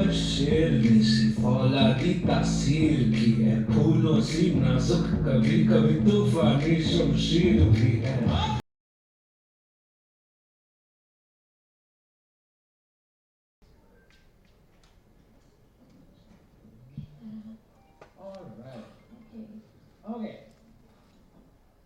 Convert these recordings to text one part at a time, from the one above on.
मोहब्बत शेर ने सी फौलादी तासीर की है, फूलों सी नाजुक कभी कभी तूफानी शमशीर भी है. All right. Okay.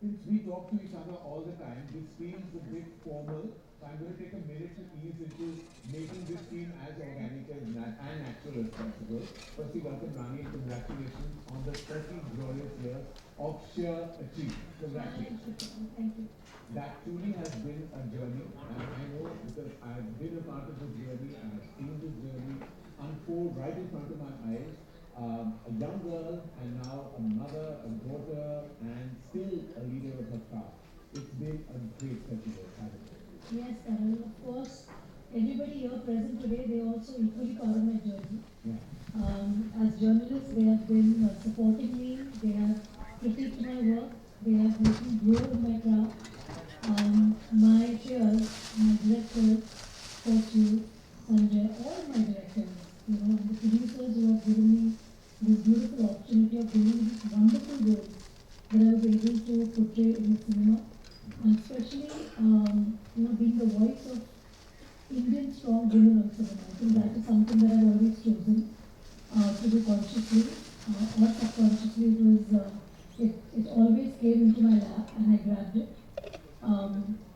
Since we talk to each other all the time, this feels a bit formal. So I'm going to take a minute to ease into making this feel as organic and natural as possible. Firstly, welcome Rani and congratulations on the 30 glorious years of sheer achievement. Congratulations. Thank you. That truly has been a journey, and I know because I've been a part of this journey and I've seen this journey unfold right in front of my eyes. A young girl and now a mother, a daughter, and still a leader of her craft. It's been a great festival, hasn't it? Yes, Karan. Of course, everybody here present today, they also equally part of my journey. Yeah. As journalists, they have been supporting me. They have critiqued my work. They have helped me grow in my craft. My peers, my directors, Kochu, Sanjay, all my directors, and the producers who have given me this beautiful opportunity of doing this wonderful role that I was able to portray in the cinema, and especially, being the voice of Indian strong women on cinema. I think that is something that I've always chosen to do consciously or subconsciously. It always came into my lap and I grabbed it.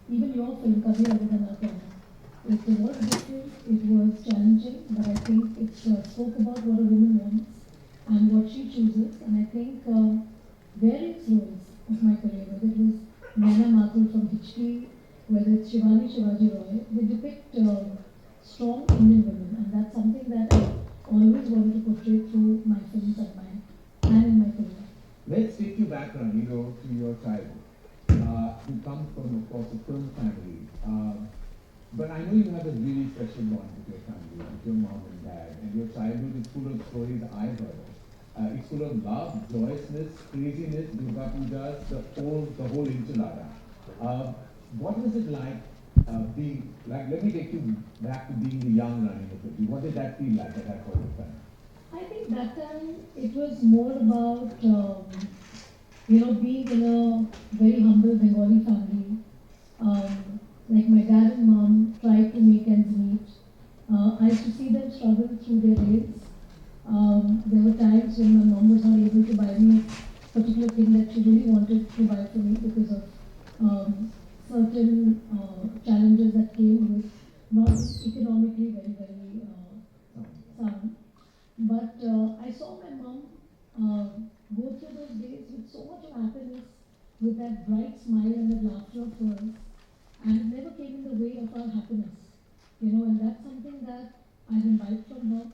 Even your film, Kabhi Avedana Kya, it was different, it was challenging, but I think it spoke about what a woman wants and what she chooses. And I think various roles of my career, whether it was Naina Mathur from Hichki, whether it's Shivani Shivaji Roy, they depict strong Indian women, and that's something that I always wanted to portray through my films and in my career. Let's take you back, Rani, to your childhood. You come from, of course, a film family. But I know you have a really special bond with your family, with your mom and dad, and your childhood is full of stories I've heard of. It's full of love, joyousness, craziness, Durga Pujas, the whole enchilada. What was it like being, let me take you back to being the young Rani Mukerji. What did that feel like at that point of time? I think that time it was more about, being in a very humble Bengali family. Like my dad and mom tried to make ends meet. I used to see them struggle through their days. There were times when my mom was not able to buy me a particular thing that she really wanted to buy for me because of certain challenges that came with not economically very, very sound. But I saw my mom go through those days with so much of happiness, with that bright smile and that laughter of hers, and it never came in the way of our happiness. And that's something that I've imbibed from her,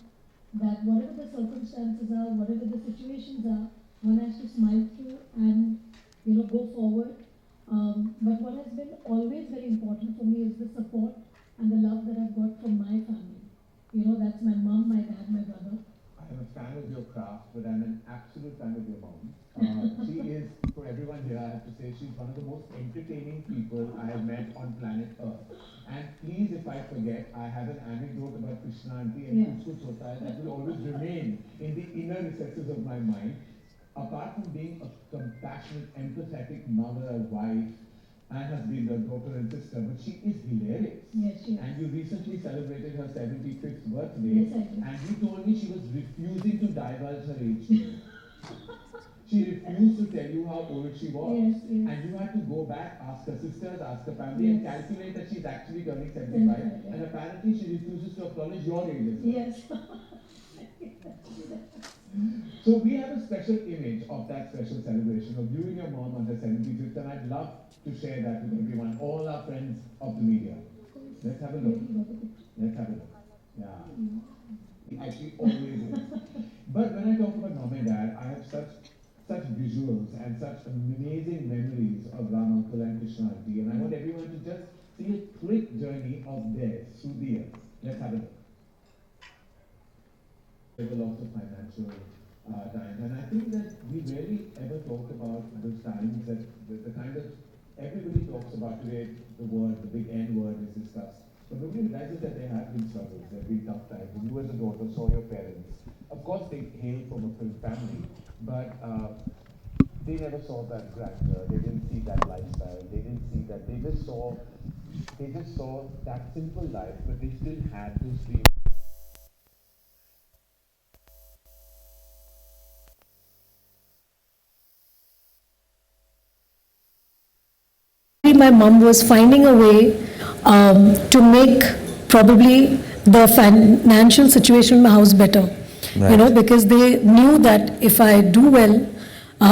that whatever the circumstances are, whatever the situations are, one has to smile through and, go forward. But what has been always very important for me is the support and the love that I've got from my family. That's my mom, my dad, my brother. I am a fan of your craft, but I'm an absolute fan of your mom. She is, for everyone here, I have to say, she's one of the most entertaining people I have met on planet Earth. And please, if I forget, I have an anecdote about Krishna Auntie and Kuch Kuch Hota Hai that will always remain in the inner recesses of my mind. Apart from being a compassionate, empathetic mother, wife, and has been her daughter and sister, but she is hilarious. Yes, she is. And you recently celebrated her 75th birthday. Yes, I did. And you told me she was refusing to divulge her age to you. She refused to tell you how old she was. Yes, yes. And you had to go back, ask her sisters, ask her family, and calculate that she's actually turning 75. Yeah. And apparently she refuses to acknowledge your age as well. Yes. So we have a special image of that special celebration of you and your mom on her 75th, and I'd love to share that with everyone, all our friends of the media. Let's have a look. Let's have a look. Yeah. It actually always is. But when I talk about mom and dad, I have such visuals and such amazing memories of Ram Uncle and Krishna Auntie, and I want everyone to just see a quick journey of theirs through the years. Let's have a look. There were lots of financial times, and I think that we rarely ever talk about those times that the kind of everybody talks about today. The word, the big N word is discussed, But nobody realizes that there have been struggles, there have been tough times. When you as a daughter saw your parents, of course they hail from a film family, but they never saw that grandeur, they didn't see that lifestyle, they didn't see that, they just saw that simple life, but they still had those dreams. My mom was finding a way to make probably the financial situation in my house better. Right. You know, because they knew that if I do well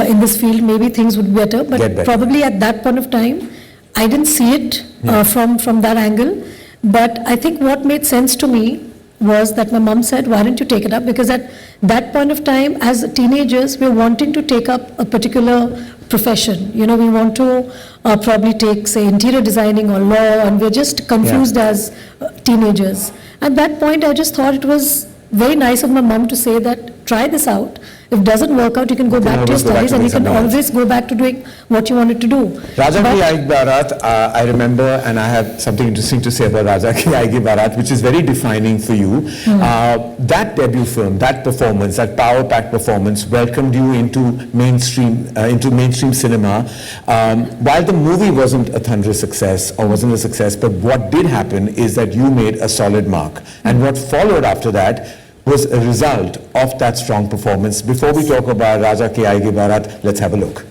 in this field, maybe things would be better. But Get better. probably at that point of time, I didn't see it from that angle. But I think what made sense to me was that my mom said, why don't you take it up? Because at that point of time, as teenagers, we're wanting to take up a particular profession. You know, we want to probably take, say, interior designing or law, and we're just confused as teenagers. At that point, I just thought it was very nice of my mom to say that, try this out. If it doesn't work out, you can go back to your always go back studies to and you doing can something else. always go back to doing what you wanted to do. Raja Ki But- Aayegi Barat, I remember, and I have something interesting to say about Raja Ki Aayegi Barat, which is very defining for you. That debut film, that performance, that power-packed performance, welcomed you into mainstream cinema. While the movie wasn't a thunderous success or wasn't a success, but what did happen is that you made a solid mark, and what followed after that was a result of that strong performance. Before we talk about Raja Ki Aayegi Barat, let's have a look.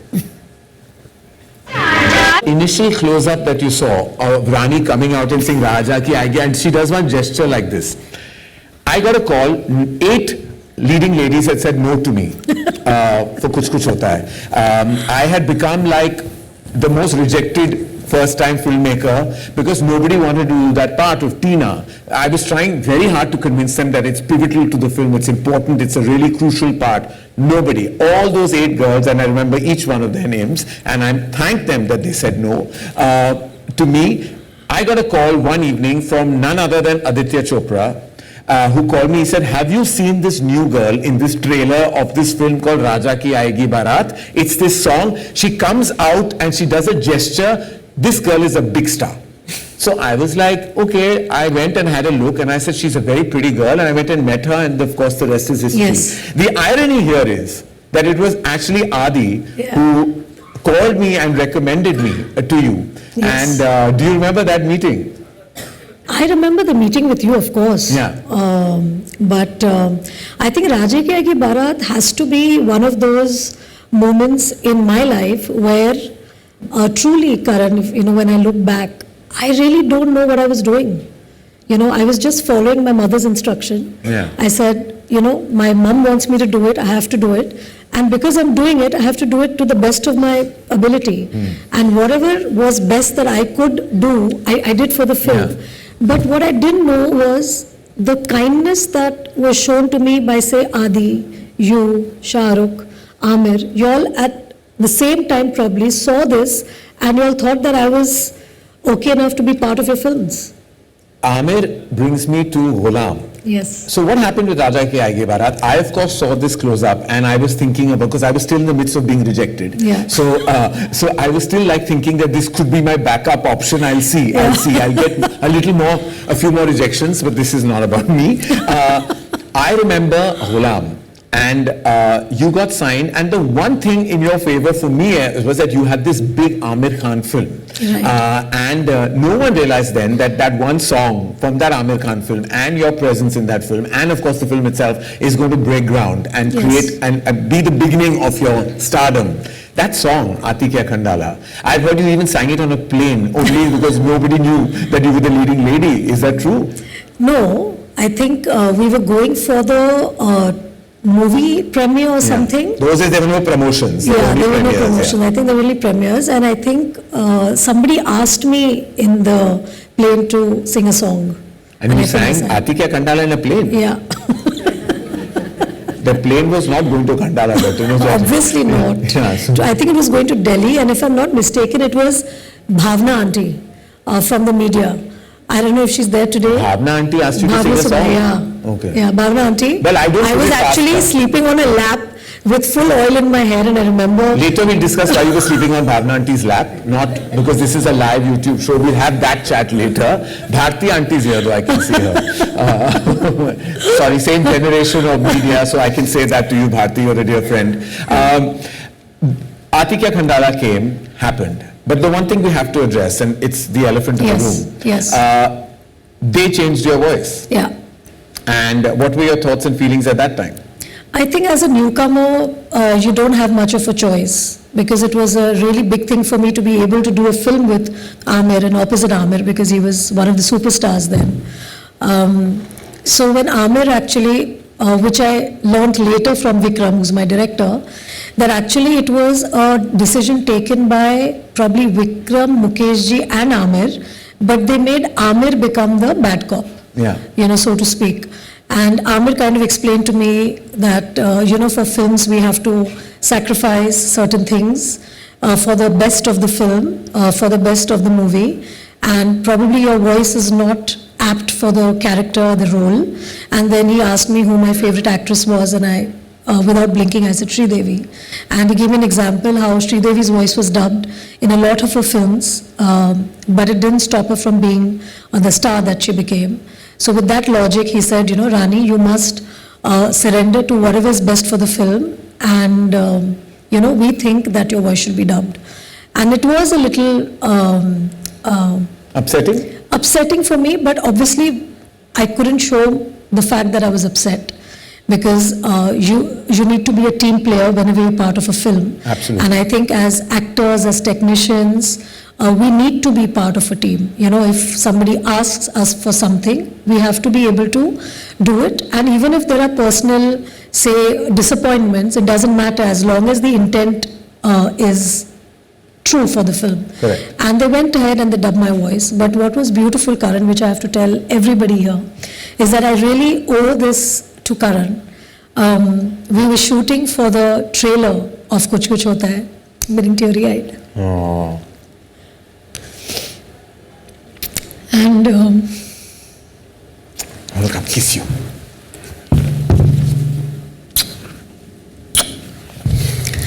Initial close-up that you saw of Rani coming out and saying Raja Ki Aayegi, and she does one gesture like this. I got a call, 8 leading ladies had said no to me for Kuch Kuch Hota Hai. I had become like the most rejected first-time filmmaker because nobody wanted to do that part of Tina. I was trying very hard to convince them that it's pivotal to the film, it's important, it's a really crucial part. Nobody. All those 8 girls, and I remember each one of their names, and I thanked them that they said no. To me, I got a call one evening from none other than Aditya Chopra, who called me. He said, have you seen this new girl in this trailer of this film called Raja Ki Aayegi Barat? It's this song. She comes out and she does a gesture. This girl is a big star. So I was like, okay, I went and had a look, and I said, she's a very pretty girl, and I went and met her, and of course the rest is history. Yes. The irony here is that it was actually Adi who called me and recommended me to you. Yes. And do you remember that meeting? I remember the meeting with you, of course. Yeah. But I think Raja Ki Aayegi Barat has to be one of those moments in my life where truly, Karan, when I look back, I really don't know what I was doing. I was just following my mother's instruction. Yeah. I said, my mom wants me to do it, I have to do it. And because I'm doing it, I have to do it to the best of my ability. And whatever was best that I could do, I did for the film. Yeah. But what I didn't know was the kindness that was shown to me by, say, Adi, you, Shah Rukh, Amir. You all at the same time probably saw this and you all thought that I was okay enough to be part of your films. Amir brings me to Ghulam. Yes. So what happened with Raja Ki Aayegi Barat? I of course saw this close up, and I was thinking about, because I was still in the midst of being rejected. Yeah. So I was still like thinking that this could be my backup option. I'll see. I'll get a few more rejections, but this is not about me. I remember Ghulam. And you got signed, and the one thing in your favor for me was that you had this big Amir Khan film. Right. And no one realized then that that one song from that Amir Khan film and your presence in that film, and of course the film itself, is going to break ground and create and be the beginning of your stardom. That song, Aati Kya Khandala, I've heard you even sang it on a plane, only because nobody knew that you were the leading lady. Is that true? No, I think we were going for the movie premiere or something. Those days there were no promotions. Yeah, there were no promotions. I think there were only premieres, and I think somebody asked me in the plane to sing a song. And you sang Aati Kya Khandala in a plane? Yeah. The plane was not going to Khandala, but Obviously not. Yeah, so I think it was going to Delhi, and if I'm not mistaken, it was Bhavna Auntie from the media. I don't know if she's there today. Bhavna Auntie asked you to sing a song? Yeah. Okay. Yeah, Bhavna Auntie. Well, I was put it past actually her. sleeping on a lap with full oil in my hair, and I remember... Later we'll discuss why you were sleeping on Bhavna Auntie's lap, not because this is a live YouTube show. We'll have that chat later. Bharti Auntie's here, though I can see her. Sorry, same generation of media, so I can say that to you, Bharti, you're a dear friend. Atikya Khandala happened. But the one thing we have to address, and it's the elephant in the room. Yes. They changed your voice. Yeah. And what were your thoughts and feelings at that time? I think as a newcomer, you don't have much of a choice, because it was a really big thing for me to be able to do a film with Aamir and opposite Aamir, because he was one of the superstars then. So when Aamir actually, which I learned later from Vikram, who's my director, that actually it was a decision taken by probably Vikram, Mukerji and Aamir, but they made Aamir become the bad cop, so to speak. And Aamir kind of explained to me that, for films we have to sacrifice certain things for the best of the film, for the best of the movie, and probably your voice is not apt for the character, the role. And then he asked me who my favorite actress was, and I, without blinking, I said Sridevi. And he gave me an example how Sridevi's voice was dubbed in a lot of her films, but it didn't stop her from being the star that she became. So with that logic, he said, Rani, you must surrender to whatever is best for the film, and, we think that your voice should be dubbed. And it was a little... upsetting? Upsetting for me, but obviously I couldn't show the fact that I was upset, because you need to be a team player whenever you're part of a film. Absolutely. And I think as actors, as technicians, we need to be part of a team. If somebody asks us for something, we have to be able to do it. And even if there are personal, say, disappointments, it doesn't matter as long as the intent is true for the film. Correct. And they went ahead and they dubbed my voice. But what was beautiful, Karan, which I have to tell everybody here, is that I really owe this to Karan. We were shooting for the trailer of Kuch Kuch Hota Hai. I'm getting teary-eyed. Oh. And I'll come kiss you.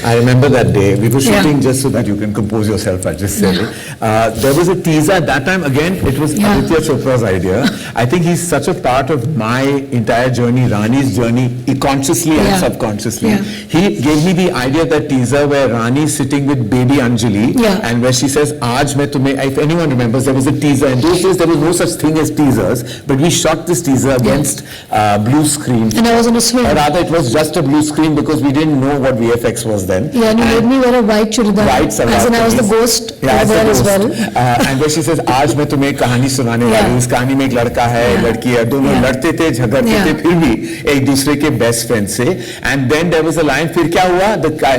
I remember that day. We were shooting just so that you can compose yourself, I just said it. There was a teaser at that time. Again, it was Aditya Chopra's idea. I think he's such a part of my entire journey, Rani's journey, consciously and subconsciously. He gave me the idea of that teaser where Rani is sitting with baby Anjali, and where she says, Aaj main tumhe, if anyone remembers, there was a teaser. In those days, there was no such thing as teasers, but we shot this teaser against blue screen. And I was on a swing. Or rather, it was just a blue screen because we didn't know what VFX was then. Yeah, and you made me wear a white churidar. White salwar. As in I was the ghost there as well. And where she says, आज मैं तुम्हें एक कहानी सुनाने वाली हूँ. इस कहानी में एक लड़का है, लड़की है, दोनों लड़ते थे, झगड़ते थे, फिर भी एक दूसरे के बेस्ट फ्रेंड से. And then there was a line, फिर क्या हुआ?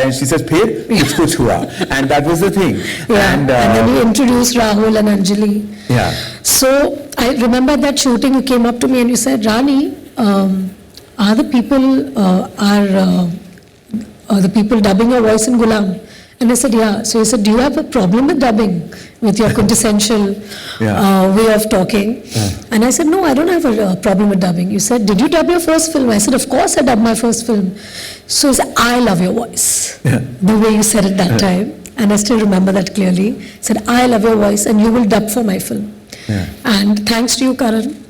And she says, फिर कुछ कुछ हुआ. And that was the thing. And then you introduced Rahul and Anjali. Yeah. So I remember that shooting, you came up to me and you said, Rani, are the people dubbing your voice in Gulam? And I said, yeah. So he said, do you have a problem with dubbing, with your quintessential way of talking? And I said, no, I don't have a problem with dubbing. You said, did you dub your first film? I said, of course I dubbed my first film. So he said, I love your voice. The way you said it that time. And I still remember that clearly. He said, I love your voice and you will dub for my film. And thanks to you, Karan,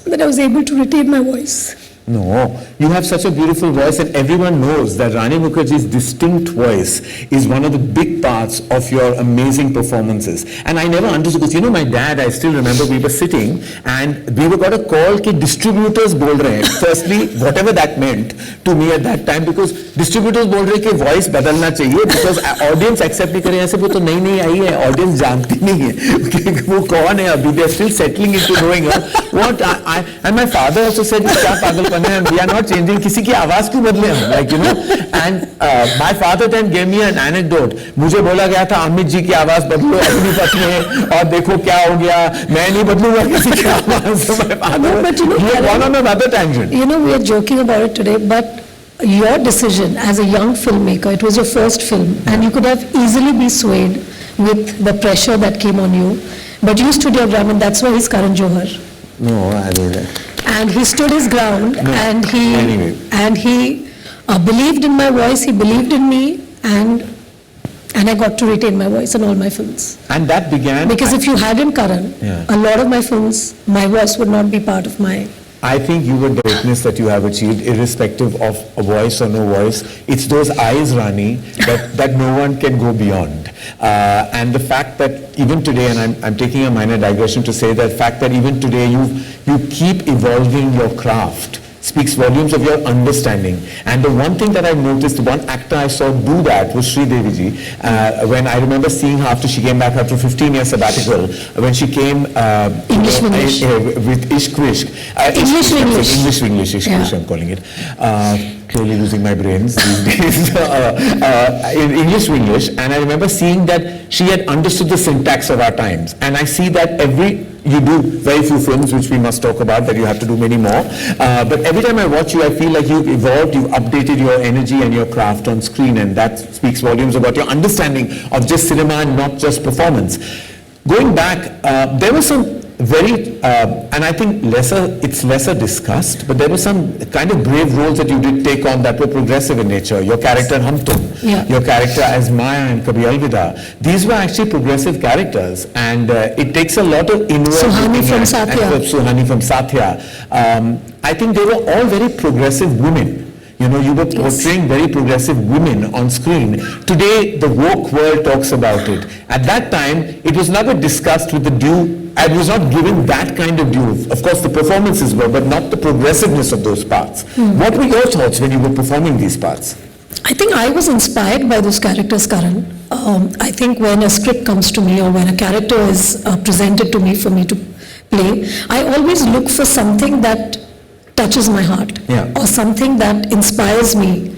that I was able to retain my voice. No, you have such a beautiful voice, and everyone knows that Rani Mukerji's distinct voice is one of the big parts of your amazing performances. And I never understood, because my dad, I still remember we were sitting and we got a call that distributors bol rahe hain. Firstly, whatever that meant to me at that time, because distributors bol rahe कि voice बदलना चाहिए, because audience accept नहीं करे, ऐसे वो तो नई आई है, audience जानती नहीं है कि वो कौन है अभी. They're still settling into knowing her. What and my father also said, क्या पागलपन है, we are not changing, किसी की आवाज क्यों बदले हम, and my father then gave me an anecdote. मुझे बोला गया था अमित जी की आवाज बदलो अपनी पत्नी और देखो क्या हो गया, मैं नहीं बदलूंगा किसी की आवाज. So my father, but he had gone on another tangent. We are joking about it today, but your decision as a young filmmaker, it was your first film, and you could have easily been swayed with the pressure that came on you, but you stood your ground, and that's why he's Karan Johar. No, I mean that. And he stood his ground, and he believed in my voice, he believed in me, and I got to retain my voice in all my films. And that began... Because if you hadn't Karan, Yeah. a lot of my films, my voice would not be part of my... I think you were the greatness that you have achieved, irrespective of a voice or no voice. It's those eyes, Rani, that no one can go beyond. And the fact that even today, and I'm taking a minor digression to say that fact that even today you keep evolving your craft speaks volumes of your understanding. And the one thing that I noticed, the one actor I saw do that was Sri Devi ji. When I remember seeing her after she came back after 15 years sabbatical, when she came English English. With Ishq Vishk. English English. English English, Ishq Yeah. Vishk I'm calling it. Clearly losing my brains these days. In English, and I remember seeing that she had understood the syntax of our times. And I see that you do very few films, which we must talk about, that you have to do many more. But every time I watch you, I feel like you've evolved, you've updated your energy and your craft on screen, and that speaks volumes about your understanding of just cinema and not just performance. Going back, there were some very, and I think it's lesser discussed, but there were some kind of brave roles that you did take on that were progressive in nature. Your character in Hum Tum, Yeah. your character as Maya in Kabhi Alvida. These were actually progressive characters, and it takes a lot of inward... Suhani from and Sathya. Suhani from Sathya. I think they were all very progressive women. You know, you were portraying very progressive women on screen. Today, the woke world talks about it. At that time, it was never discussed with the due, I was not given that kind of due. Of course, the performances were, but not the progressiveness of those parts. What were your thoughts when you were performing these parts? I think I was inspired by those characters, Karan. I think when a script comes to me or when a character is presented to me for me to play, I always look for something that touches my heart, Yeah. or something that inspires me.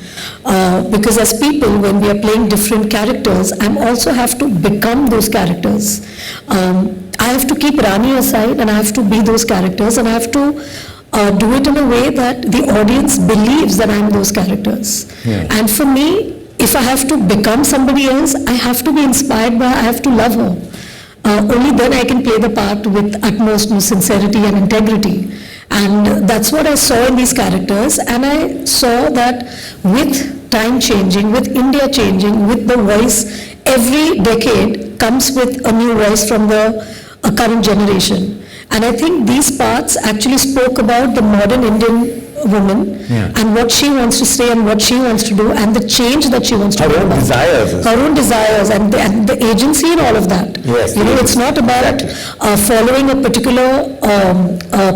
Because as people, when we are playing different characters, I also have to become those characters. I have to keep Rani aside and I have to be those characters, and I have to do it in a way that the audience believes that I'm those characters. Yeah. And for me, if I have to become somebody else, I have to be inspired by, I have to love her. Only then I can play the part with utmost sincerity and integrity. And that's what I saw in these characters, and I saw that with time changing, with India changing, with the voice, every decade comes with a new voice from the current generation. And I think these parts actually spoke about the modern Indian woman, Yeah. and what she wants to say and what she wants to do and the change that she wants to Her bring own about. desires. Her own desires and the agency and all of that. Yes, You know, it's not about following a particular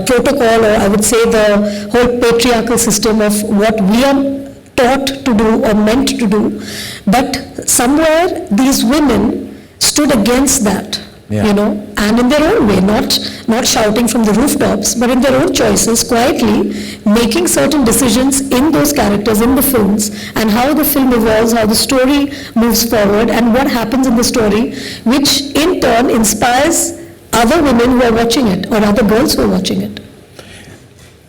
protocol, or I would say the whole patriarchal system of what we are taught to do or meant to do, but somewhere these women stood against that. Yeah. You know, and in their own way, not shouting from the rooftops, but in their own choices, quietly making certain decisions in those characters, in the films, and how the film evolves, how the story moves forward, and what happens in the story, which in turn inspires other women who are watching it, or other girls who are watching it.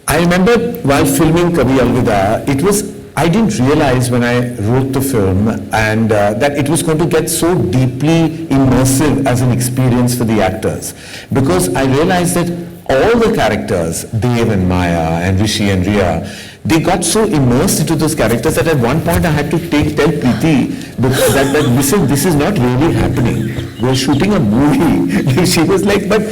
I remember while filming Kabhi Alvida, I didn't realize when I wrote the film and that it was going to get so deeply immersive as an experience for the actors, because I realized that all the characters, Dev and Maya and Rishi and Riya, they got so immersed into those characters that at one point I had to tell Preeti that listen, this is not really happening. We're shooting a movie. She was like, but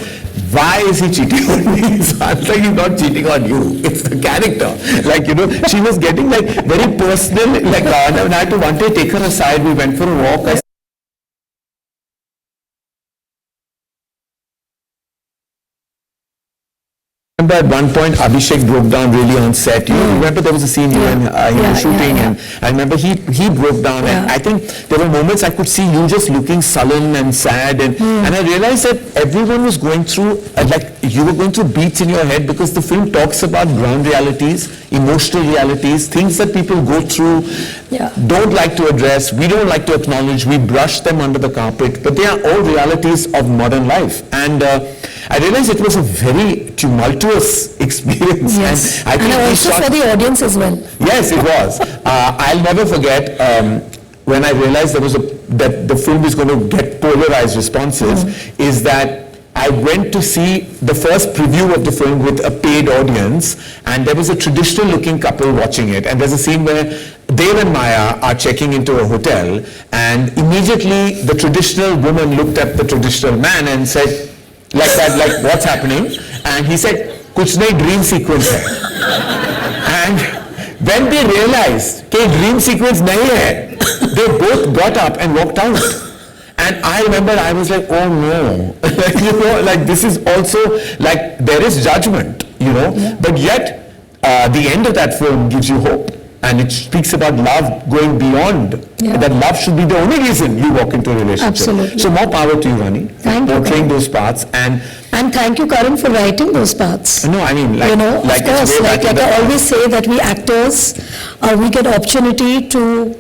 why is he cheating on me? So I was like, he's not cheating on you. It's the character. Like, you know, she was getting like very personal. Like, and I had to one day take her aside. We went for a walk. I remember at one point Abhishek broke down really on set. You remember there was a scene you and he was shooting, and I remember he broke down, and I think there were moments I could see you just looking sullen and sad, and I realized that everyone was going through, like you were going through beats in your head, because the film talks about ground realities, emotional realities, things that people go through, don't like to address, we don't like to acknowledge, we brush them under the carpet, but they are all realities of modern life. And I realized it was a very tumultuous experience. Yes, and and also for the audience as well. Yes, it was. I'll never forget when I realized that the film is going to get polarized responses, is that I went to see the first preview of the film with a paid audience, and there was a traditional looking couple watching it, and there's a scene where Dev and Maya are checking into a hotel, and immediately the traditional woman looked at the traditional man and said, like that, like, what's happening? And he said, kuch nahi, dream sequence hai. And when they realized that dream sequence nahi hai, they both got up and walked out. And I remember I was like, oh no, you know, like this is also, like there is judgment, you know, but yet the end of that film gives you hope. And it speaks about love going beyond. That love should be the only reason you walk into a relationship. Absolutely. So more power to you, Rani. Thank you, portraying Karan. those parts. And thank you, Karan, for writing those parts. no, I mean, like, You know, like of course, it's way like back in the I always say that we actors, we get opportunity to,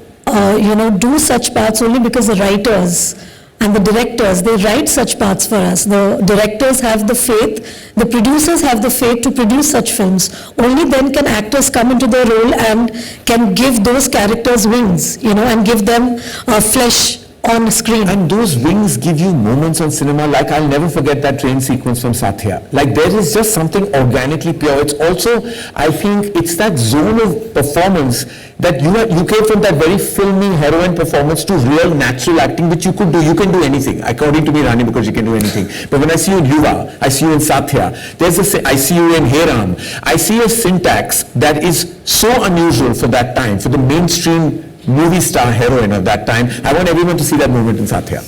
do such parts only because the writers and the directors, they write such parts for us. The directors have the faith, the producers have the faith to produce such films. Only then can actors come into their role and can give those characters wings, and give them flesh on screen. And those wings give you moments on cinema, like I'll never forget that train sequence from Satya. Like there is just something organically pure. It's also, I think, it's that zone of performance that you came from that very filmy heroine performance to real natural acting, which you could do. You can do anything, according to me, Rani, because you can do anything. But when I see you in Yuva, I see you in Satya, I see you in Heram, I see a syntax that is so unusual for that time, for the mainstream movie star heroine of that time. I want everyone to see that moment in Satya.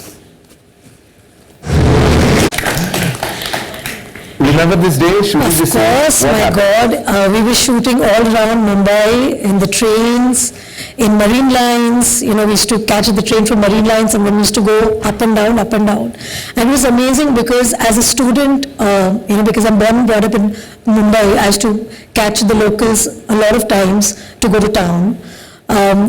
Remember this day, shooting this day? Of course, my God, we were shooting all around Mumbai, in the trains, in marine lines. We used to catch the train from marine lines and then we used to go up and down, up and down. And it was amazing because as a student, because I'm born and brought up in Mumbai, I used to catch the locals a lot of times to go to town.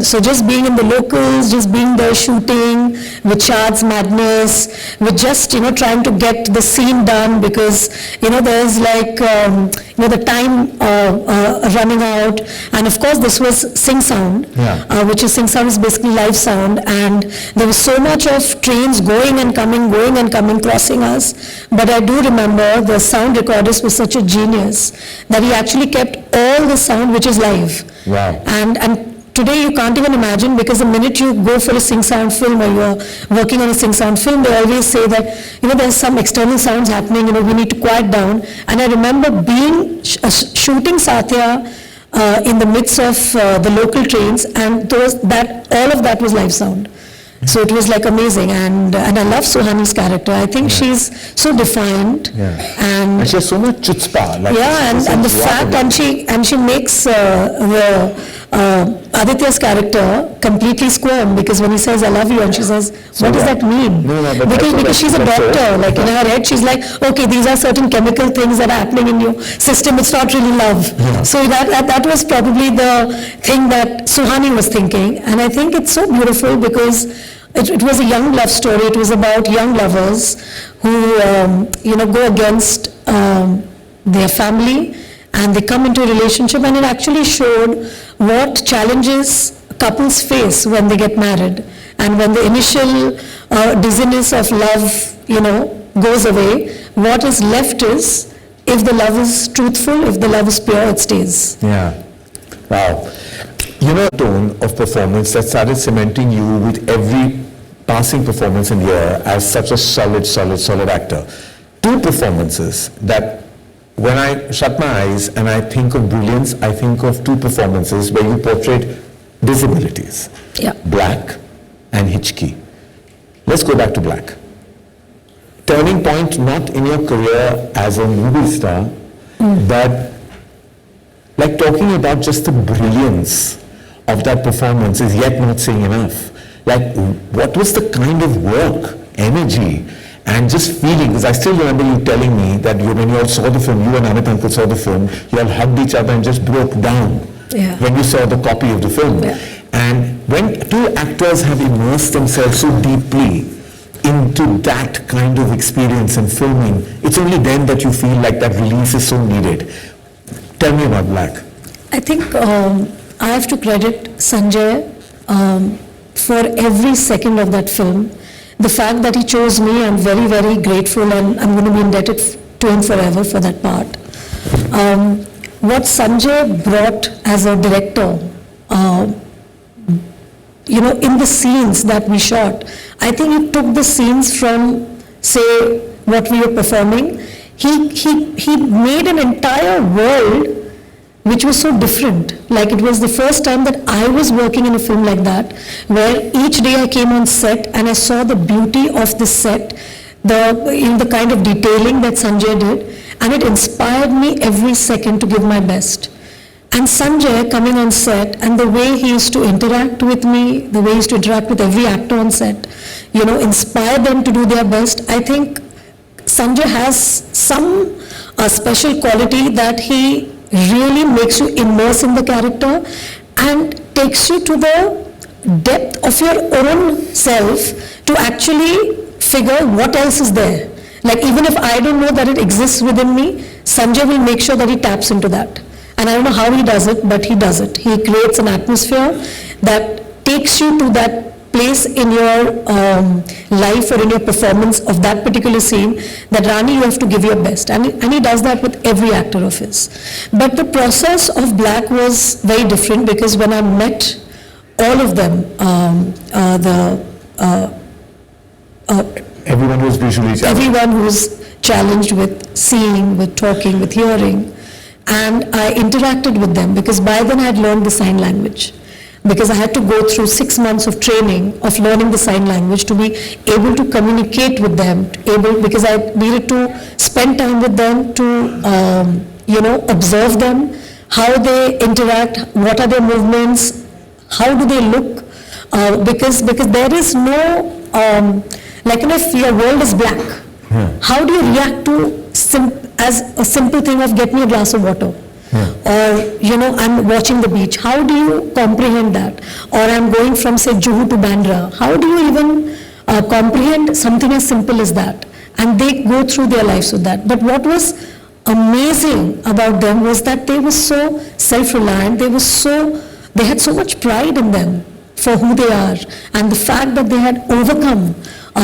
So just being in the locals, just being there shooting with Shad's madness, with just, trying to get the scene done because, there's like, the time running out. And of course, this was Sing Sound, which is Sing Sound is basically live sound. And there was so much of trains going and coming, crossing us. But I do remember the sound recordist was such a genius that he actually kept all the sound which is live. Wow. And today you can't even imagine because the minute you go for a Sing Sound film or you're working on a Sing Sound film, they always say that, there's some external sounds happening, we need to quiet down. And I remember being shooting Satya in the midst of the local trains, and all of that was live sound. So it was like amazing, and I love Suhani's character. I think she's so defiant, and she has so much chutzpah. Like and the fact, and she makes Aditya's character completely squirm because when he says I love you, and she says, what does that mean? Because she's a doctor, like in her head she's like, okay, these are certain chemical things that are happening in your system, it's not really love. So that was probably the thing that Suhani was thinking, and I think it's so beautiful because it was a young love story. It was about young lovers who go against their family and they come into a relationship, and it actually showed what challenges couples face when they get married, and when the initial dizziness of love goes away, what is left is, if the love is truthful, if the love is pure, it stays. Wow. Tone of performance that started cementing you with every passing performance in the year as such a solid actor. Two performances that when I shut my eyes and I think of brilliance, I think of two performances where you portrayed disabilities. Black and Hitchki. Let's go back to Black. Turning point not in your career as a movie star, but like talking about just the brilliance of that performance is yet not saying enough. Like, what was the kind of work, energy, and just feeling? Because I still remember you telling me that when you all saw the film, you and Amit Uncle saw the film, you all hugged each other and just broke down when you saw the copy of the film. And when two actors have immersed themselves so deeply into that kind of experience and filming, it's only then that you feel like that release is so needed. Tell me about Black. I think I have to credit Sanjay for every second of that film. The fact that he chose me, I'm very, very grateful, and I'm going to be indebted to him forever for that part. What Sanjay brought as a director in the scenes that we shot, I think he took the scenes from, say, what we were performing. He made an entire world which was so different. Like it was the first time that I was working in a film like that, where each day I came on set and I saw the beauty of the set, the kind of detailing that Sanjay did, and it inspired me every second to give my best. And Sanjay coming on set and the way he used to interact with me, the way he used to interact with every actor on set, inspire them to do their best. I think Sanjay has some special quality that he really makes you immerse in the character and takes you to the depth of your own self to actually figure what else is there. Like even if I don't know that it exists within me, Sanjay will make sure that he taps into that. And I don't know how he does it, but he does it. He creates an atmosphere that takes you to that place in your life or in your performance of that particular scene that Rani, you have to give your best. And he does that with every actor of his. But the process of Black was very different because when I met all of them, Everyone who's visually challenged. Everyone who's challenged with seeing, with talking, with hearing. And I interacted with them because by then I had learned the sign language. Because I had to go through 6 months of training of learning the sign language to be able to communicate with them, because I needed to spend time with them to, observe them, how they interact, what are their movements, how do they look, because there is no, if your world is black, how do you react to as a simple thing of get me a glass of water? Or, I'm watching the beach. How do you comprehend that? Or I'm going from, say, Juhu to Bandra. How do you even comprehend something as simple as that? And they go through their lives with that. But what was amazing about them was that they were so self-reliant. They had so much pride in them for who they are. And the fact that they had overcome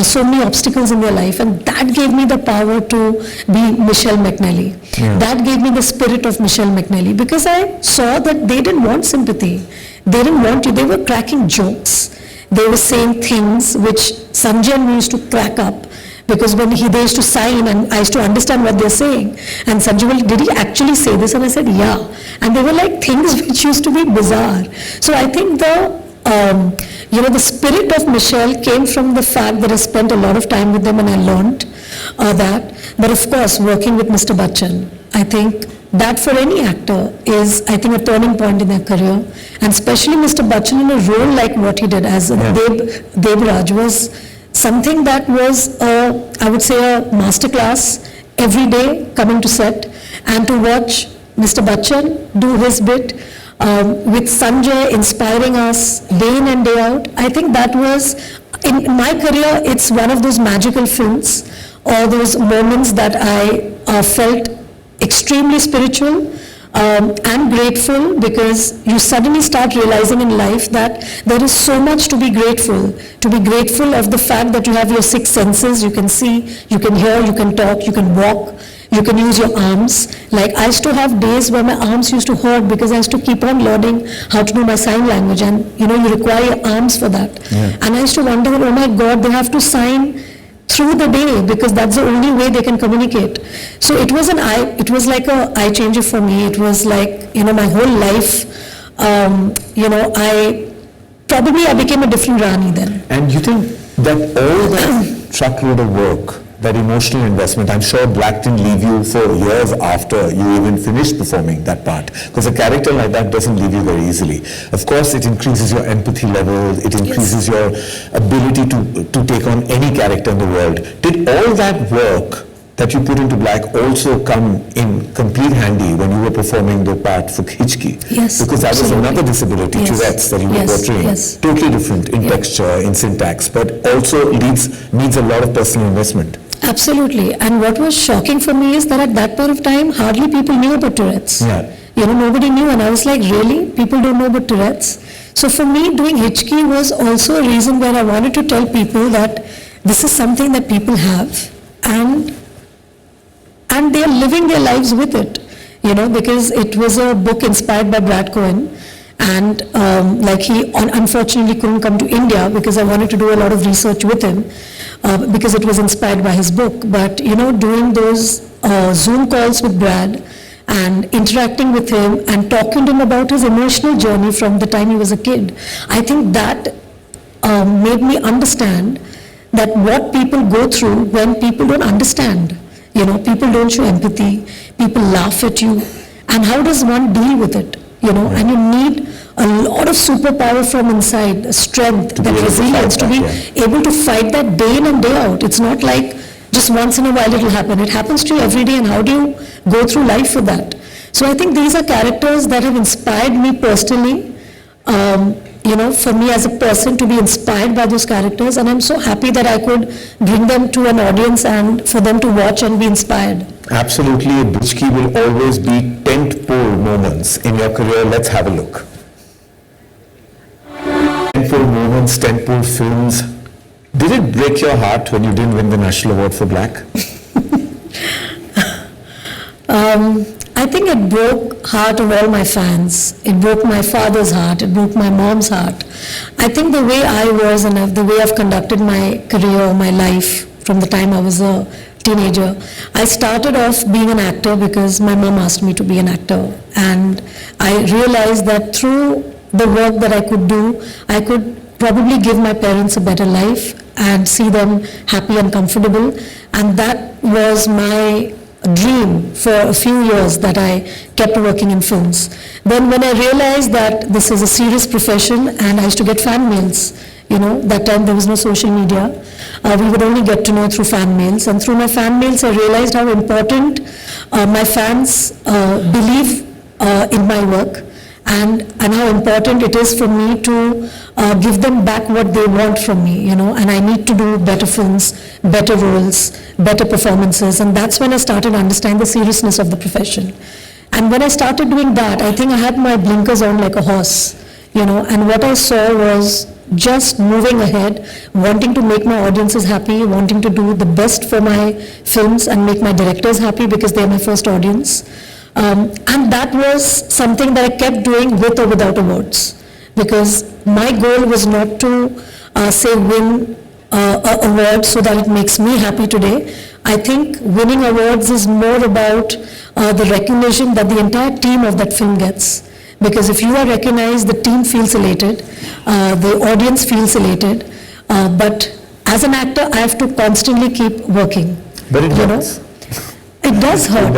so many obstacles in their life, and that gave me the power to be Michelle McNally. That gave me the spirit of Michelle McNally, because I saw that they didn't want sympathy. They didn't want you. They were cracking jokes. They were saying things which Sanjay and me used to crack up, because when they used to sign and I used to understand what they're saying, and Sanjay, well, did he actually say this? And I said, yeah. And they were like things which used to be bizarre. So I think the spirit of Michelle came from the fact that I spent a lot of time with them and I learned that. But of course, working with Mr. Bachchan, I think that for any actor is, I think, a turning point in their career. And especially Mr. Bachchan in a role like what he did as Debraj was something that was, I would say, a masterclass every day coming to set. And to watch Mr. Bachchan do his bit, with Sanjay inspiring us day in and day out, I think that was, in my career, it's one of those magical films, or those moments that I felt extremely spiritual and grateful, because you suddenly start realizing in life that there is so much to be grateful of the fact that you have your 6 senses, you can see, you can hear, you can talk, you can walk, you can use your arms. Like I used to have days where my arms used to hurt because I used to keep on learning how to do my sign language, and you require your arms for that. And I used to wonder, oh my God, they have to sign through the day because that's the only way they can communicate. So it was like a eye changer for me. It was like, my whole life, I became a different Rani then. And you think that all that truckload of work, that emotional investment, I'm sure Black didn't leave you for years after you even finished performing that part, because a character like that doesn't leave you very easily. Of course, it increases your empathy level, it increases your ability to take on any character in the world. Did all that work that you put into Black also come in complete handy when you were performing the part for Khichki? Yes, because that was absolutely. another disability, Tourette's, that you were portraying. Totally different in texture, in syntax, but also needs a lot of personal investment. Absolutely. And what was shocking for me is that at that point of time, hardly people knew about Tourette's. Nobody knew, and I was like, really? People don't know about Tourette's? So for me, doing Khichki was also a reason where I wanted to tell people that this is something that people have, and they're living their lives with it, because it was a book inspired by Brad Cohen, And like he unfortunately couldn't come to India because I wanted to do a lot of research with him because it was inspired by his book. But doing those Zoom calls with Brad and interacting with him and talking to him about his emotional journey from the time he was a kid, I think that made me understand that what people go through when people don't understand. People don't show empathy, people laugh at you, and how does one deal with it? And you need a lot of superpower from inside, strength, that resilience, to be able to fight that day in and day out. It's not like just once in a while it will happen. It happens to you every day, and how do you go through life with that? So I think these are characters that have inspired me personally, for me as a person to be inspired by those characters, and I'm so happy that I could bring them to an audience and for them to watch and be inspired. Absolutely, Buzzzooka will always be tent-pole moments in your career. Let's have a look. Tent-pole moments, tent-pole films. Did it break your heart when you didn't win the National Award for Black? I think it broke heart of all my fans. It broke my father's heart. It broke my mom's heart. I think the way I was and the way I've conducted my career, my life from the time I was a teenager, I started off being an actor because my mom asked me to be an actor. And I realized that through the work that I could do, I could probably give my parents a better life and see them happy and comfortable. And that was my dream for a few years, that I kept working in films. Then when I realized that this is a serious profession, and I used to get fan mails, that time there was no social media, we would only get to know through fan mails, and through my fan mails I realized how important my fans believe in my work, and how important it is for me to give them back what they want from me, and I need to do better films, better roles, better performances, and that's when I started to understand the seriousness of the profession. And when I started doing that, I think I had my blinkers on like a horse, and what I saw was just moving ahead, wanting to make my audiences happy, wanting to do the best for my films and make my directors happy because they're my first audience. And that was something that I kept doing with or without awards, because my goal was not to win an award so that it makes me happy today. I think winning awards is more about the recognition that the entire team of that film gets. Because if you are recognized, the team feels elated, the audience feels elated, but as an actor, I have to constantly keep working. But it hurts. It does hurt,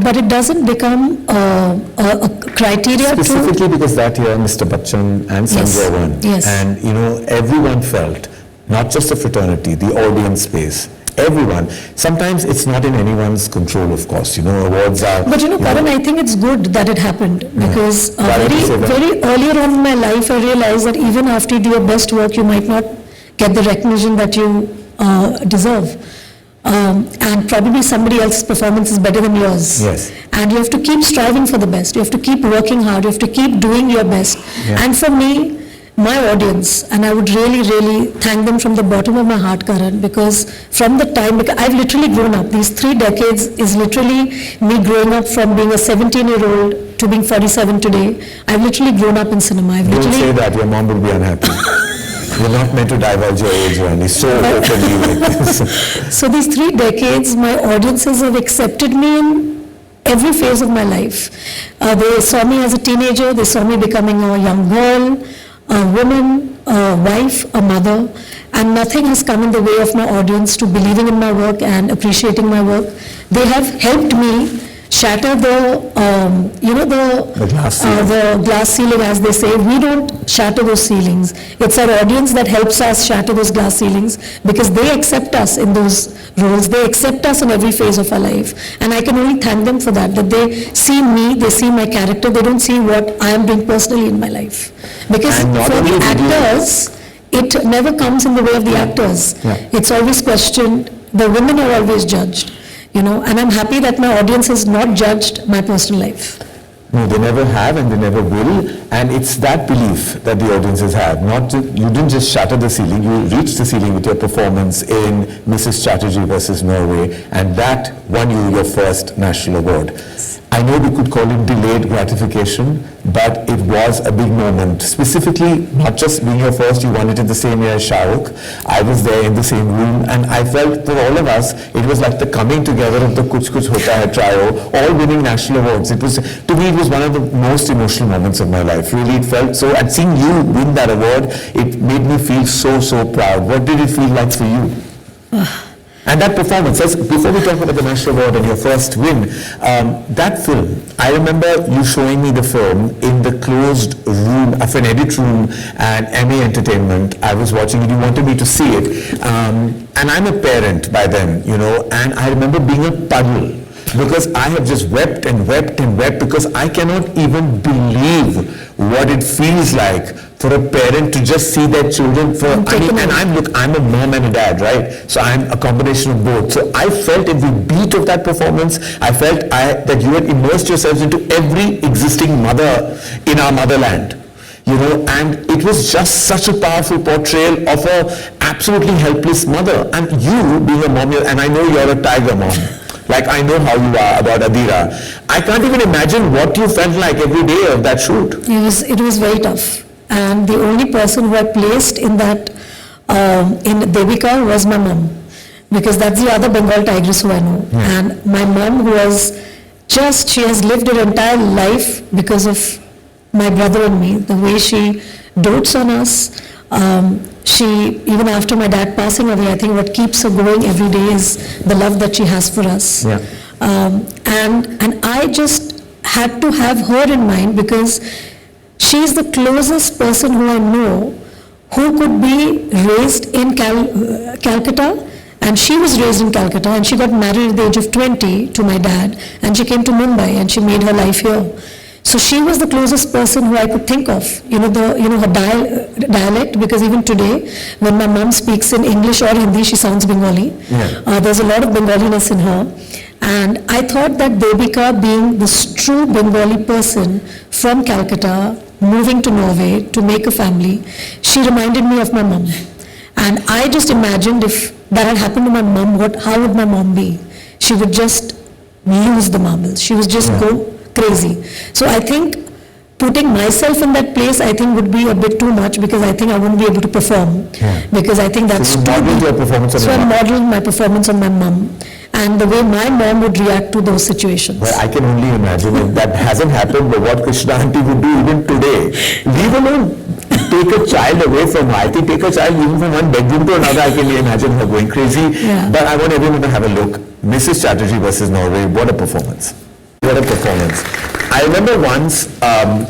but it doesn't become a criteria to... Specifically because that year Mr. Bachchan and Sanjay won. Yes. And everyone felt, not just the fraternity, the audience space, everyone. Sometimes it's not in anyone's control, of course. Awards are... But Karan, I think it's good that it happened, because very earlier on in my life I realized that even after you do your best work, you might not get the recognition that you deserve. And probably somebody else's performance is better than yours. Yes. And you have to keep striving for the best. You have to keep working hard. You have to keep doing your best. Yeah. And for me, my audience, and I would really, really thank them from the bottom of my heart, Karan, because from the time, because I've literally grown up. These 3 decades is literally me growing up from being a 17-year-old to being 47 today. I've literally grown up in cinema. Don't say that, your mom will be unhappy. You're not meant to divulge your age, Rani, so openly like this. So these 3 decades, my audiences have accepted me in every phase of my life. They saw me as a teenager, they saw me becoming a young girl, a woman, a wife, a mother, and nothing has come in the way of my audience to believing in my work and appreciating my work. They have helped me shatter the glass ceiling, as they say. We don't shatter those ceilings. It's our audience that helps us shatter those glass ceilings, because they accept us in those roles. They accept us in every phase of our life. And I can only thank them for that, that they see me, they see my character, they don't see what I am doing personally in my life. Because for the actors, it never comes in the way of the actors. Yeah. It's always questioned. The women are always judged. And I'm happy that my audience has not judged my personal life. No, they never have and they never will, and it's that belief that the audiences have. You didn't just shatter the ceiling, you reached the ceiling with your performance in Mrs. Chatterjee versus Norway, and that won you your first national award. I know we could call it delayed gratification, but it was a big moment. Specifically, not just being your first, you won it in the same year as Shah Rukh. I was there in the same room, and I felt for all of us, it was like the coming together of the Kuch Kuch Hota Hai trio, all winning national awards. It was, to me, it was one of the most emotional moments of my life. Really, it felt so, and seeing you win that award, it made me feel so, so proud. What did it feel like for you? And that performance, before we talk about the national award and your first win, that film, I remember you showing me the film in the closed room of an edit room at MA Entertainment. I was watching it, you wanted me to see it. And I'm a parent by then, you know, and I remember being a puddle because I have just wept and wept and wept because I cannot even believe what it feels like for a parent to just see their children for, I'm a mom and a dad, right? So I'm a combination of both. So I felt every beat of that performance. I felt that you had immersed yourselves into every existing mother in our motherland. You know, and it was just such a powerful portrayal of a absolutely helpless mother. And you being a mom, and I know you're a tiger mom. Like I know how you are about Adira. I can't even imagine what you felt like every day of that shoot. It was very tough. And the only person who I placed in that, in Devika was my mom. Because that's the other Bengal tigress who I know. Yeah. And my mom who was just, she has lived her entire life because of my brother and me. The way she dotes on us. She, even after my dad passing away, I think what keeps her going every day is the love that she has for us. Yeah. And I just had to have her in mind because she's the closest person who I know who could be raised in Calcutta, and she was raised in Calcutta, and she got married at the age of 20 to my dad, and she came to Mumbai and she made her life here. So she was the closest person who I could think of, her dialect, because even today, when my mom speaks in English or Hindi, she sounds Bengali. Yeah. There's a lot of Bengaliness in her. And I thought that Devika, being this true Bengali person from Calcutta, moving to Norway to make a family, she reminded me of my mom. And I just imagined if that had happened to my mom, how would my mom be? She would just lose the marbles. She would just go crazy. So I think putting myself in that place, I think would be a bit too much because I think I wouldn't be able to perform. Yeah. Because I think that's too big. So I modeled my performance on my mom and the way my mom would react to those situations. Well, I can only imagine if that hasn't happened, but what Krishna auntie would do even today. Leave alone, take a child away from her. I think take a child even from one bedroom to another, I can imagine her going crazy. Yeah. But I want everyone to have a look. Mrs. Chatterjee versus Norway, what a performance. What a performance. I remember once,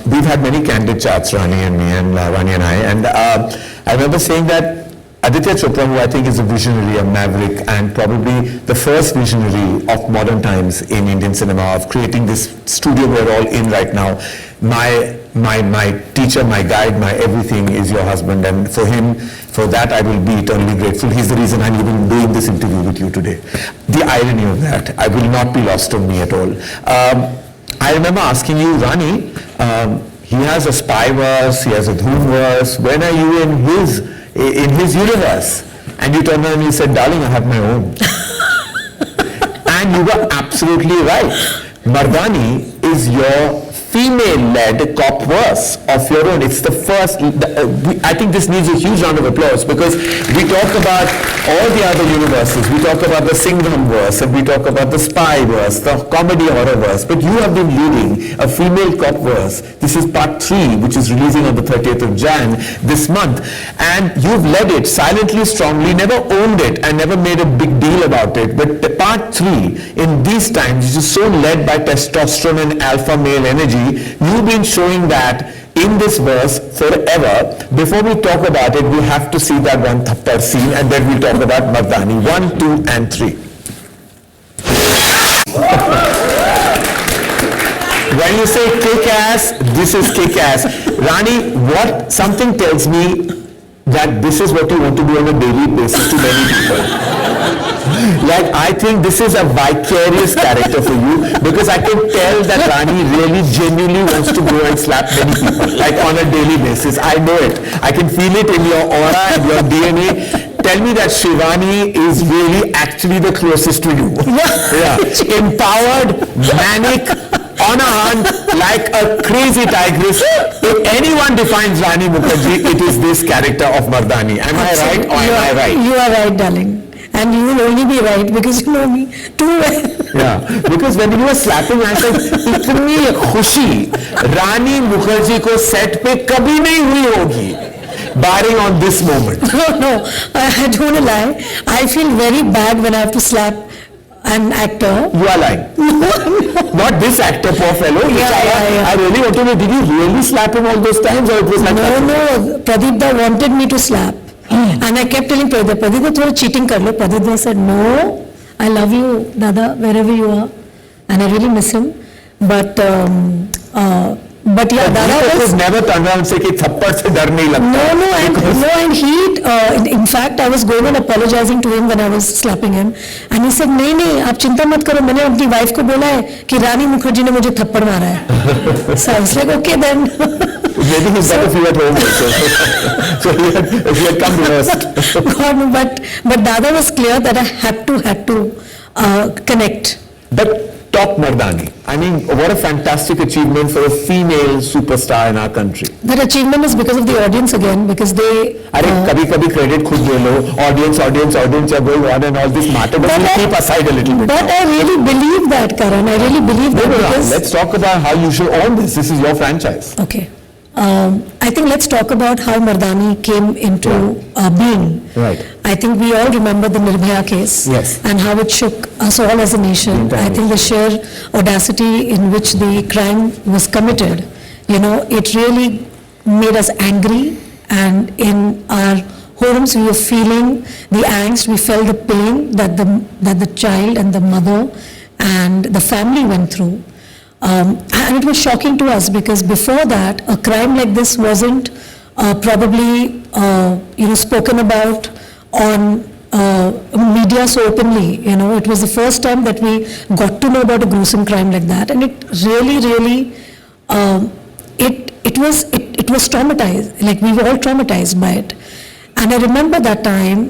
we've had many candid chats, Rani and me, and Rani and I, and I remember saying that Aditya Chopra, who I think is a visionary, a maverick, and probably the first visionary of modern times in Indian cinema, of creating this studio we're all in right now. My teacher, my guide, my everything is your husband, and for him, for that I will be eternally grateful. He's the reason I'm even doing this interview with you today. The irony of that, I will not be lost on me at all. I remember asking you, Rani, he has a spy verse, he has a Dhoom verse, when are you in his universe? And you turned around and you said, darling, I have my own. And you were absolutely right. Mardani is your female-led cop verse of your own. It's the first, I think this needs a huge round of applause because we talk about all the other universes. We talk about the Singham verse and we talk about the spy verse, the comedy horror verse, but you have been leading a female cop verse. This is part 3, which is releasing on the 30th of Jan this month. And you've led it silently, strongly, never owned it and never made a big deal about it. But the part 3, in these times, which is so led by testosterone and alpha male energy, you've been showing that in this verse forever. Before we talk about it, we have to see that one thappar scene and then we'll talk about Mardani. 1, 2 and 3. When you say kick-ass, this is kick-ass. Rani, something tells me that this is what you want to do on a daily basis to many people. Like, I think this is a vicarious character for you because I can tell that Rani really genuinely wants to go and slap many people, like on a daily basis. I know it. I can feel it in your aura and your DNA. Tell me that Shivani is really actually the closest to you. Yeah. Empowered, manic, on a hunt like a crazy tigress. If anyone defines Rani Mukerji, it is this character of Mardani. Am I right or am I right? You are right, darling. And you will only be right because you know me too well. Yeah, because when you were slapping, I said, इतनी खुशी रानी मुखर्जी को set पे कभी नहीं हुई होगी, barring on this moment. No, I don't lie. I feel very bad when I have to slap an actor. You are lying. Not this actor, poor fellow. Yeah. I really want to know, did you really slap him all those times or it was like that? No, Pradeep da wanted me to slap. And I kept telling Pradeep, Pradeep, thoda cheating kar lo. Pradeep da said, no, I love you, Dada, wherever you are. And I really miss him. But yeah, Dada was... never turn around and say कि थप्पड़ से डर नहीं लगता. And he, in fact, I was going and apologizing to him when I was slapping him. And he said, नहीं, आप चिंता मत करो, मैंने अपनी वाइफ को बोला है कि रानी मुखर्जी ने मुझे थप्पड़ मारा है. So I was like, okay then. Maybe he's got a few at home also. So he had come reversed. But Dada was clear that I had to connect. But top Mardani. I mean, what a fantastic achievement for a female superstar in our country. That achievement is because of the audience again, because they... कभी credit खुद ले लो, audience are going on and all this matter, but we'll keep aside a little bit. But I really believe that, Karan. I really believe that because... Let's talk about how you should own this. This is your franchise. Okay. I think let's talk about how Mardani came into being. Right. I think we all remember the Nirbhaya case. Yes. And how it shook us all as a nation. I think the sheer audacity in which the crime was committed, it really made us angry, and in our homes we were feeling the angst, we felt the pain that the child and the mother and the family went through. And it was shocking to us because before that, a crime like this wasn't probably spoken about on media so openly. It was the first time that we got to know about a gruesome crime like that, and it really it was traumatized. Like, we were all traumatized by it. And I remember that time,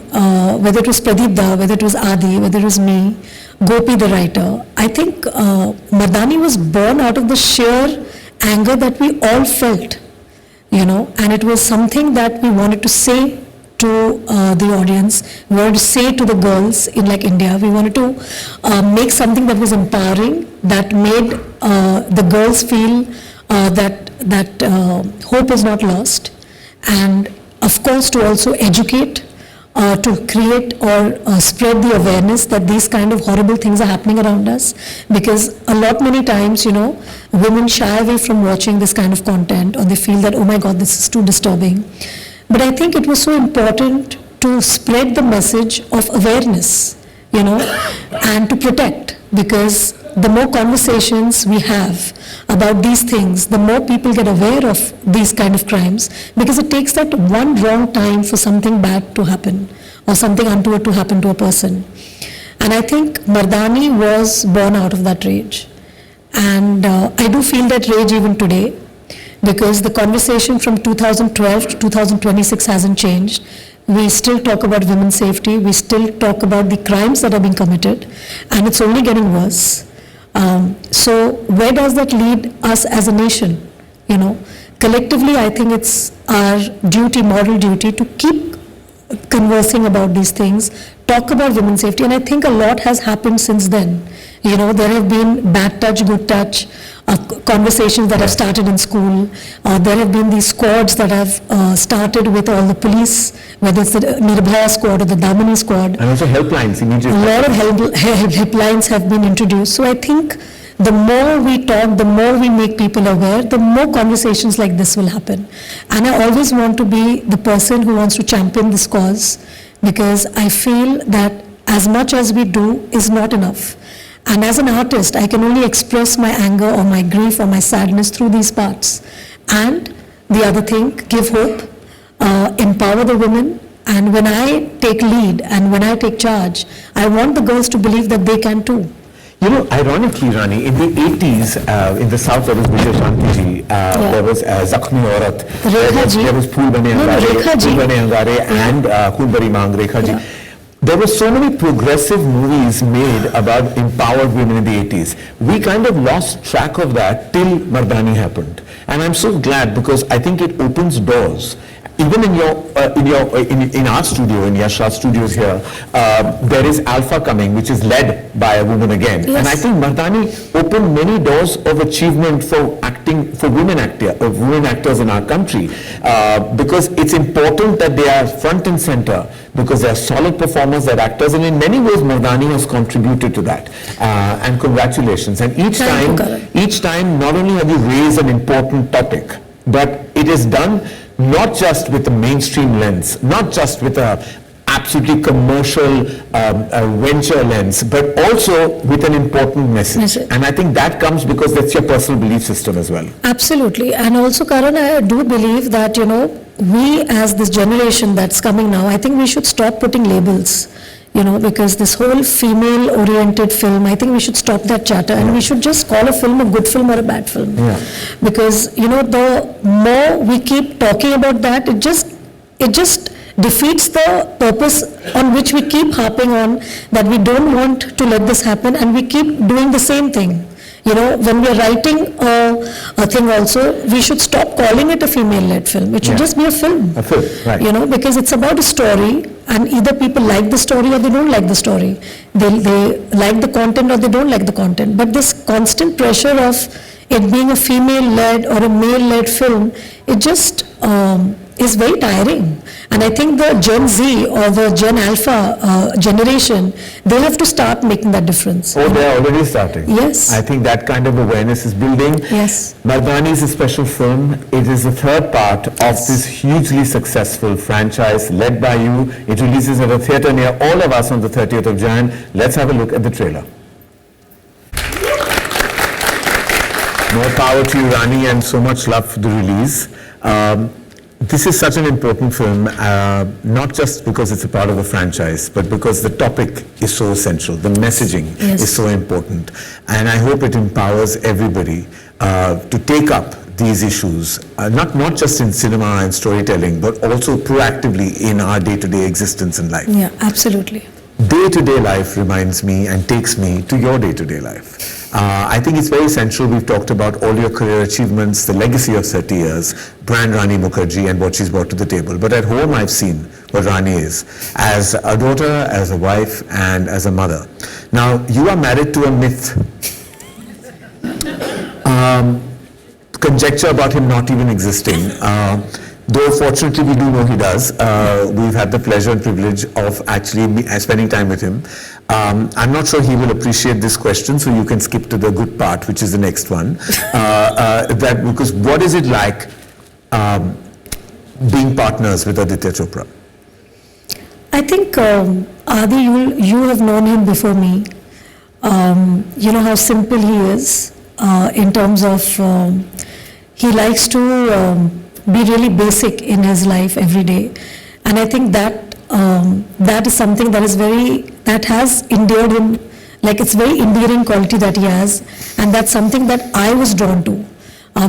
whether it was Pradeep Da, whether it was Adi, whether it was me, Gopi the writer, I think Mardani was born out of the sheer anger that we all felt, and it was something that we wanted to say to the audience, we wanted to say to the girls in India, we wanted to make something that was empowering, that made the girls feel that hope is not lost, and of course to also educate, to create or spread the awareness that these kind of horrible things are happening around us, because many times, women shy away from watching this kind of content, or they feel that, oh my God, this is too disturbing. But I think it was so important to spread the message of awareness, and to protect, because the more conversations we have about these things, the more people get aware of these kind of crimes, because it takes that one wrong time for something bad to happen or something untoward to happen to a person. And I think Mardani was born out of that rage. And I do feel that rage even today, because the conversation from 2012 to 2026 hasn't changed. We still talk about women's safety, we still talk about the crimes that are being committed, and it's only getting worse. So where does that lead us as a nation? Collectively, I think it's our duty, moral duty, to keep conversing about these things, talk about women's safety, and I think a lot has happened since then. There have been bad touch, good touch, conversations that have started in school. There have been these squads that have started with all the police, whether it's the Nirbhaya squad or the Damini squad. And also helplines immediately. A lot of helplines have been introduced. So I think the more we talk, the more we make people aware, the more conversations like this will happen. And I always want to be the person who wants to champion this cause, because I feel that as much as we do is not enough. And as an artist, I can only express my anger or my grief or my sadness through these parts. And the other thing, give hope, empower the women. And when I take lead and when I take charge, I want the girls to believe that they can too. Ironically, Rani, in the 80s, in the South, there was Vijay Shanti, there was Zakhmi Aurat, there was Phool Bane Angare, and Khoon Bari Maang, Rekha Ji. there were so many progressive movies made about empowered women in the 80s. We kind of lost track of that till Mardani happened. And I'm so glad because I think it opens doors. Even in our studio, in Yashraj Studios here, there is Alpha coming, which is led by a woman again. Yes. And I think Mardani opened many doors of achievement for acting, for women actors in our country, because it's important that they are front and center, because they are solid performers, they're actors, and in many ways Mardani has contributed to that. And congratulations. And each time, not only have you raised an important topic, but it is done not just with a mainstream lens, not just with a absolutely commercial venture lens, but also with an important message. And I think that comes because that's your personal belief system as well. Absolutely. And also, Karan, I do believe that, we as this generation that's coming now, I think we should stop putting labels. Because this whole female-oriented film, I think we should stop that chatter and we should just call a film a good film or a bad film. Yeah. Because, the more we keep talking about that, it just defeats the purpose on which we keep harping on, that we don't want to let this happen and we keep doing the same thing. When we are writing a thing also, we should stop calling it a female-led film. It should just be a film. A film, right. Because it's about a story, and either people like the story or they don't like the story. They like the content or they don't like the content. But this constant pressure of it being a female-led or a male-led film, it just is very tiring. And I think the Gen Z or the Gen Alpha generation, they have to start making that difference. Oh, they are already starting. Yes. I think that kind of awareness is building. Yes. Mardani is a special film. It is the third part of this hugely successful franchise led by you. It releases at a theatre near all of us on the 30th of Jan. Let's have a look at the trailer. More power to you, Rani, and so much love for the release. This is such an important film, not just because it's a part of the franchise, but because the topic is so essential. The messaging is so important. And I hope it empowers everybody to take up these issues, not just in cinema and storytelling, but also proactively in our day-to-day existence in life. Yeah, absolutely. Day-to-day life reminds me and takes me to your day-to-day life. I think it's very essential. We've talked about all your career achievements, the legacy of 30 years, brand Rani Mukerji and what she's brought to the table. But at home I've seen what Rani is, as a daughter, as a wife, and as a mother. Now, you are married to a myth. Conjecture about him not even existing. Though fortunately we do know he does. We've had the pleasure and privilege of actually spending time with him. I'm not sure he will appreciate this question, so you can skip to the good part, which is the next one. Because what is it like being partners with Aditya Chopra? I think, Adi, you have known him before me. You know how simple he is in terms of he likes to be really basic in his life every day. And I think that that is something that has endeared him, like it's very endearing quality that he has, and that's something that I was drawn to,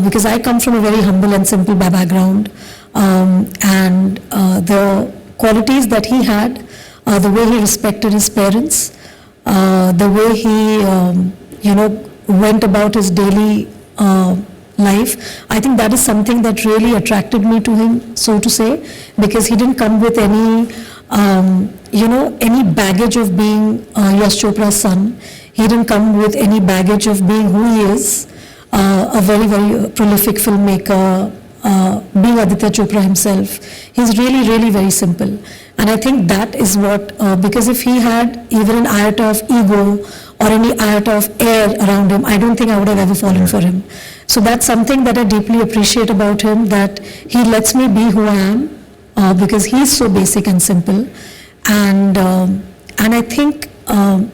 because I come from a very humble and simple background, and the qualities that he had, the way he respected his parents, the way he went about his daily life, I think that is something that really attracted me to him, so to say, because he didn't come with any any baggage of being Yash Chopra's son. He didn't come with any baggage of being who he is, a very, very prolific filmmaker, being Aditya Chopra himself. He's really, really very simple. And I think that is what, because if he had even an iota of ego or any iota of air around him, I don't think I would have ever fallen for him. So that's something that I deeply appreciate about him, that he lets me be who I am, because he's so basic and simple. And I think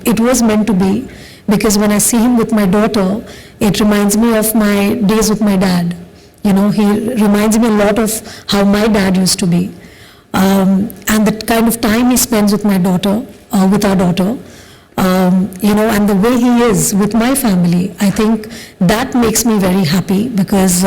it was meant to be, because when I see him with my daughter, it reminds me of my days with my dad. He reminds me a lot of how my dad used to be. And the kind of time he spends with my daughter, with our daughter, and the way he is with my family, I think that makes me very happy, because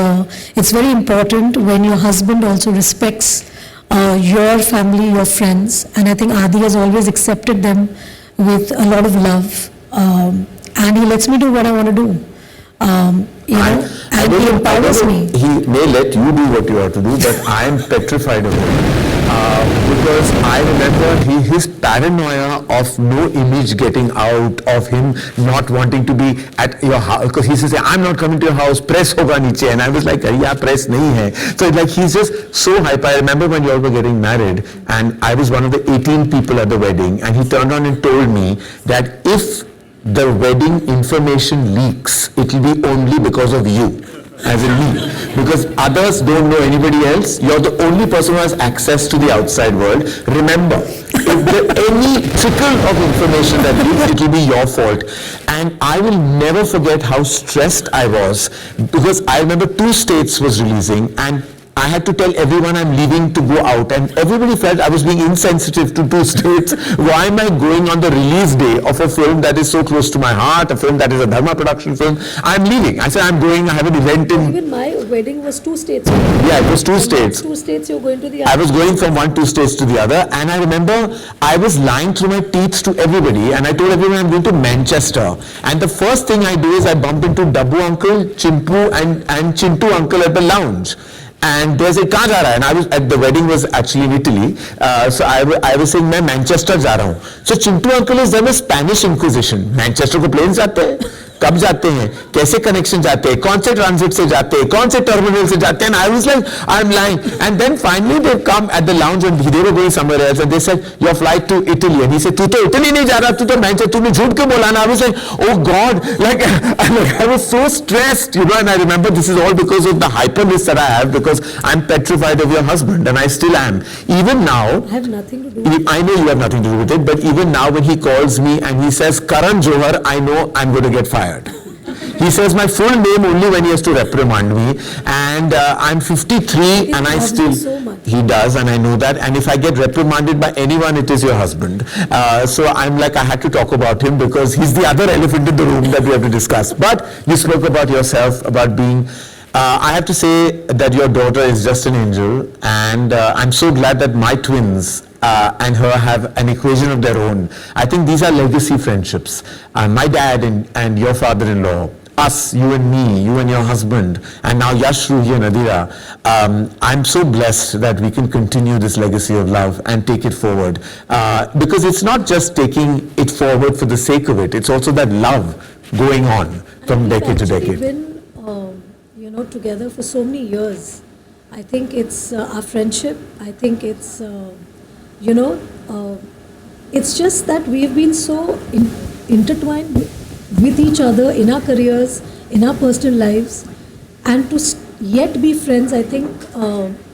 it's very important when your husband also respects your family, your friends, and I think Adi has always accepted them with a lot of love, and he lets me do what I want to do. You know, and he empowers me. He may let you do what you have to do, but I am petrified of him. Because I remember his paranoia of no image getting out, of him not wanting to be at your house, because he used to say, I'm not coming to your house, press hoga niche, and I was like, yeah, press nahi hai. So like he's just so hyper. I remember when you all were getting married, and I was one of the 18 people at the wedding, and he turned on and told me that if the wedding information leaks, it will be only because of you. As in me, because others don't know anybody else. You're the only person who has access to the outside world. Remember, if there any trickle of information that leaks, it will be your fault. And I will never forget how stressed I was, because I remember 2 States was releasing, and I had to tell everyone I'm leaving to go out, and everybody felt I was being insensitive to 2 States. Why am I going on the release day of a film that is so close to my heart, a film that is a Dharma production film? I'm leaving. I said I'm going, I have an event in... Even my wedding was 2 states. Yeah, it was 2 states. 2 states, you're going to the other. I was going from 2 states to the other, and I remember I was lying through my teeth to everybody, and I told everyone I'm going to Manchester. And the first thing I do is I bump into Dabbu uncle, Chimpu and Chintu uncle at the lounge. And they said, "Kahan ja raha hai?" And I was at the wedding was actually in Italy, so I was saying, "मैं Manchester जा रहा हूँ." So Chintu uncle is done a Spanish Inquisition. Manchester को planes जाते हैं, कब जाते हैं, कैसे कनेक्शन जाते हैं, कौन से ट्रांजिट से जाते हैं, कौन से टर्मिनल से जाते हैं. And I was like, I'm lying. And then finally they come at the lounge and they were going somewhere else, and they said, your flight to Italy. And he said, तू तो Italy नहीं जा रहा, तू तो Manchester, तूने झूठ क्यों बोला? And I was like, oh God, like I was so stressed, you know. And I remember this is all because of the hyperness that I have, because I'm petrified of your husband, and I still am. Even now, I have nothing to do with it. I know you have nothing to do with it, but even now when he calls me and he says, Karan Johar, I know I'm going to get fired. He says my full name only when he has to reprimand me, and I'm 53 and I still... So much. He does, and I know that, and if I get reprimanded by anyone, it is your husband. So I'm like, I had to talk about him because he's the other elephant in the room that we have to discuss. But you spoke about yourself, about being... I have to say that your daughter is just an angel, and I'm so glad that my twins and her have an equation of their own. I think these are legacy friendships. My dad and your father-in-law, us, you and me, you and your husband, and now Yash, Ruhi and Adira. I'm so blessed that we can continue this legacy of love and take it forward. Because it's not just taking it forward for the sake of it, it's also that love going on from decade to decade. You know, together for so many years. I think it's our friendship. I think it's, you know, it's just that we've been so intertwined with each other in our careers, in our personal lives, and to yet be friends. I think,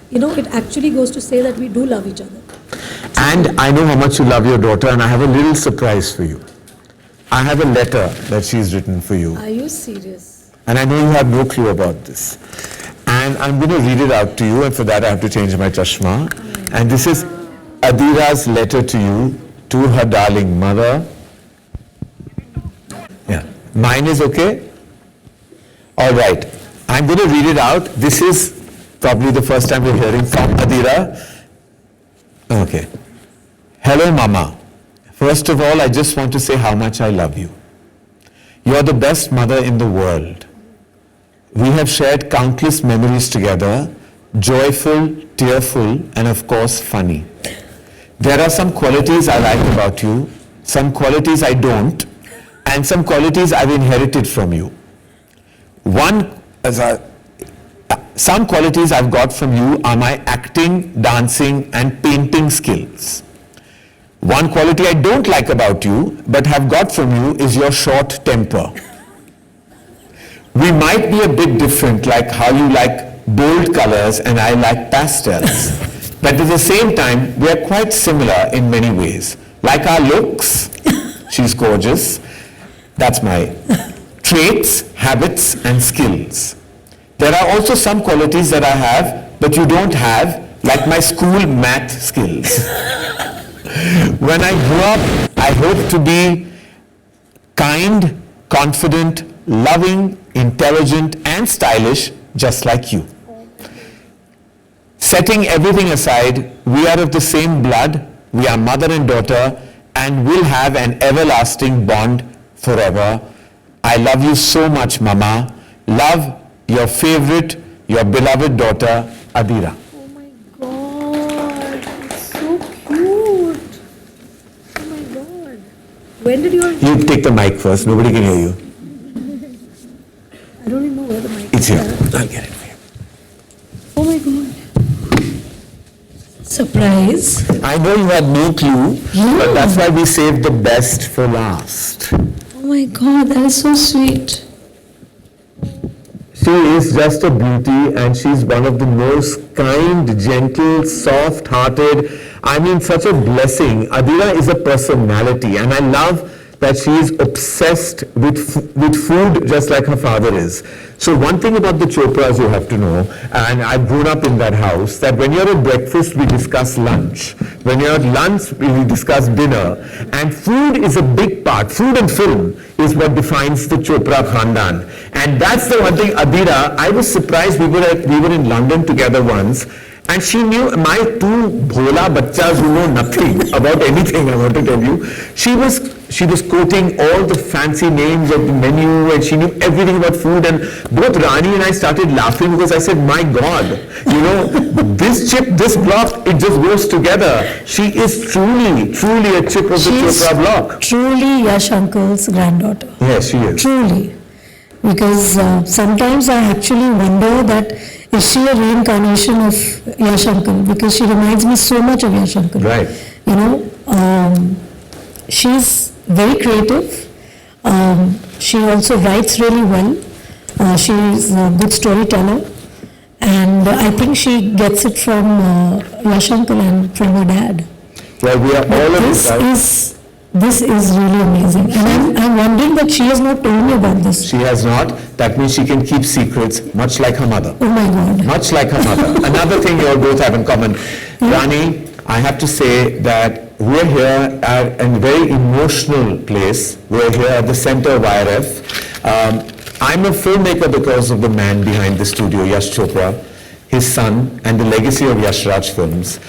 you know, it actually goes to say that we do love each other. And I know how much you love your daughter, and I have a little surprise for you. I have a letter that she's written for you. Are you serious? And I know you have no clue about this. And I'm going to read it out to you, and for that I have to change my chashma. And this is Adira's letter to you, to her darling mother. Yeah. Mine is okay? All right. I'm going to read it out. This is probably the first time we're hearing from Adira. Okay. Hello, Mama. First of all, I just want to say how much I love you. You're the best mother in the world. We have shared countless memories together, joyful, tearful, and of course funny. There are some qualities I like about you, some qualities I don't, and some qualities I've inherited from you. Some qualities I've got from you are my acting, dancing, and painting skills. One quality I don't like about you, but have got from you, is your short temper. We might be a bit different, like how you like bold colors and I like pastels. But at the same time, we are quite similar in many ways. Like our looks, she's gorgeous, that's my traits, habits, and skills. There are also some qualities that I have, but you don't have, like my school math skills. When I grow up, I hope to be kind, confident, loving, intelligent, and stylish, just like you. setting everything aside, we are of the same blood, we are mother and daughter, and will have an everlasting bond forever. I love you so much, Mama. Love, your favorite, your beloved daughter, Adira. Oh my God, it's so cute. Oh my God. When did you... You take the mic first, nobody can hear you. I don't even know where the mic It's is. here, I'll get it for you. Oh my God. Surprise. I know you had no clue, Yeah. but that's why we saved the best for last. Oh my God, that is so sweet. She is just a beauty, and she's one of the most kind, gentle, soft-hearted, I mean such a blessing. Adira is a personality, and I love that she is obsessed with food just like her father is. So one thing about the Chopras you have to know, and I've grown up in that house, that when you're at breakfast, we discuss lunch. When you're at lunch, we discuss dinner. And food is a big part. Food and film is what defines the Chopra Khandan. And that's the one thing, Adira, I was surprised, we were in London together once, and she knew, my two bhola bachas who know nothing about anything, I want to tell you. She was quoting all the fancy names of the menu, and she knew everything about food, and both Rani and I started laughing because I said, my God, you know, this chip, this block, it just goes together. She is truly, truly a chip of the She's Chopra block. truly Yash Uncle's granddaughter. Yes, she is. Truly. Because sometimes I actually wonder that is she a reincarnation of Yash Uncle? Because she reminds me so much of Yash Uncle. Right. You know, she's very creative. She also writes really well. She's a good storyteller. And I think she gets it from Yash Uncle and from her dad. Well, we are all of this. This is really amazing. And I'm wondering that she has not told me about this. She has not. That means she can keep secrets, much like her mother. Oh my God. Much like her mother. Another thing you all both have in common. Rani, I have to say that we're here at a very emotional place. We're here at the center of IRF. I'm a filmmaker because of the man behind the studio, Yash Chopra, his son, and the legacy of Yash Raj Films.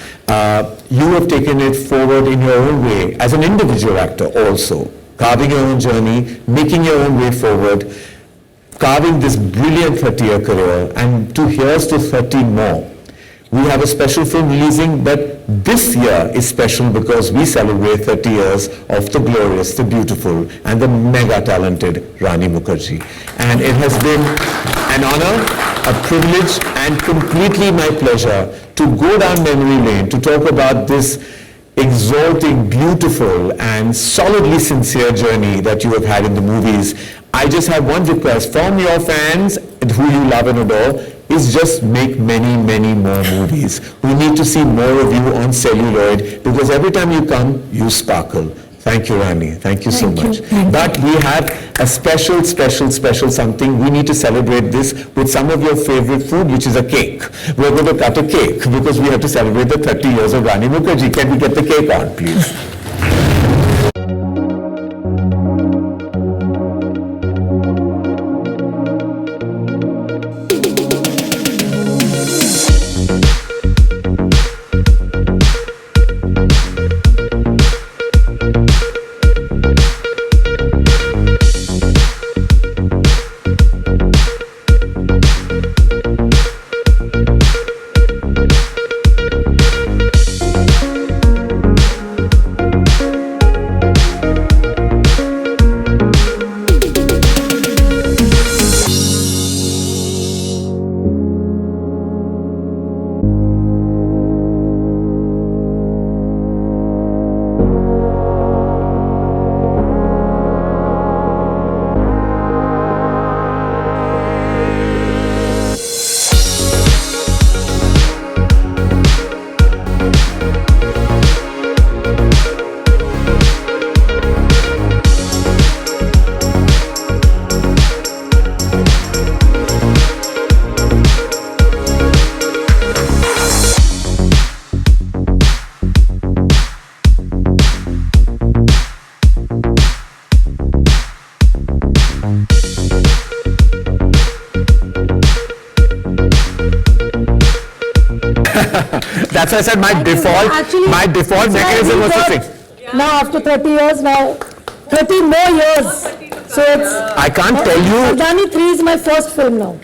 You have taken it forward in your own way, as an individual actor also, carving your own journey, making your own way forward, carving this brilliant 30-year career, and here's to 30 more. We have a special film releasing, but this year is special because we celebrate 30 years of the glorious, the beautiful, and the mega-talented Rani Mukerji. And it has been an honor, a privilege, and completely my pleasure to go down memory lane to talk about this exalting, beautiful, and solidly sincere journey that you have had in the movies. I just have one request from your fans, who you love and adore, is just make many, many more movies. We need to see more of you on celluloid, because every time you come, you sparkle. Thank you, Rani. Thank you so much. But we have a special something. We need to celebrate this with some of your favorite food, which is a cake. We're going to cut a cake because we have to celebrate the 30 years of Rani Mukerji. Can we get the cake on, please? That's why I said my Thank you. default Actually, mechanism was to we sing. got- Now, after 30 years now, 30 more years. So it's... I can't tell you, Sardani 3 is my first film now.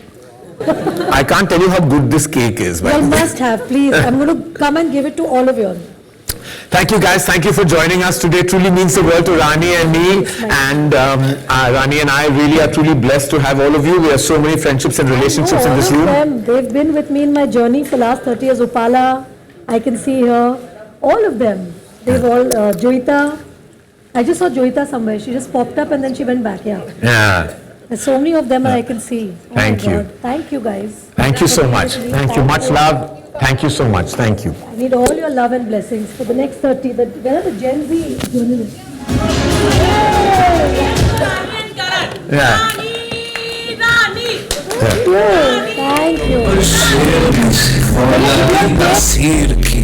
I can't tell you how good this cake is. by Well, the way. must have, please. I'm going to come and give it to all of you. Thank you guys, thank you for joining us today. Truly means the world to Rani and me. And Rani and I really are truly blessed to have all of you. We have so many friendships and relationships in this room. Them, they've been with me in my journey for last 30 years. Upala, I can see her. All of them. They've all, Joita. I just saw Joita somewhere. She just popped up and then she went back, yeah. Yeah. There's so many of them I can see. Oh my Thank you. God. Thank you, guys. Thank you so much. Thank you. Much love. Thank you so much. Thank you. I need all your love and blessings for the next 30. Where are the Gen Z journalists? Yeah. Thank you. शेर से फौलादी तासीर की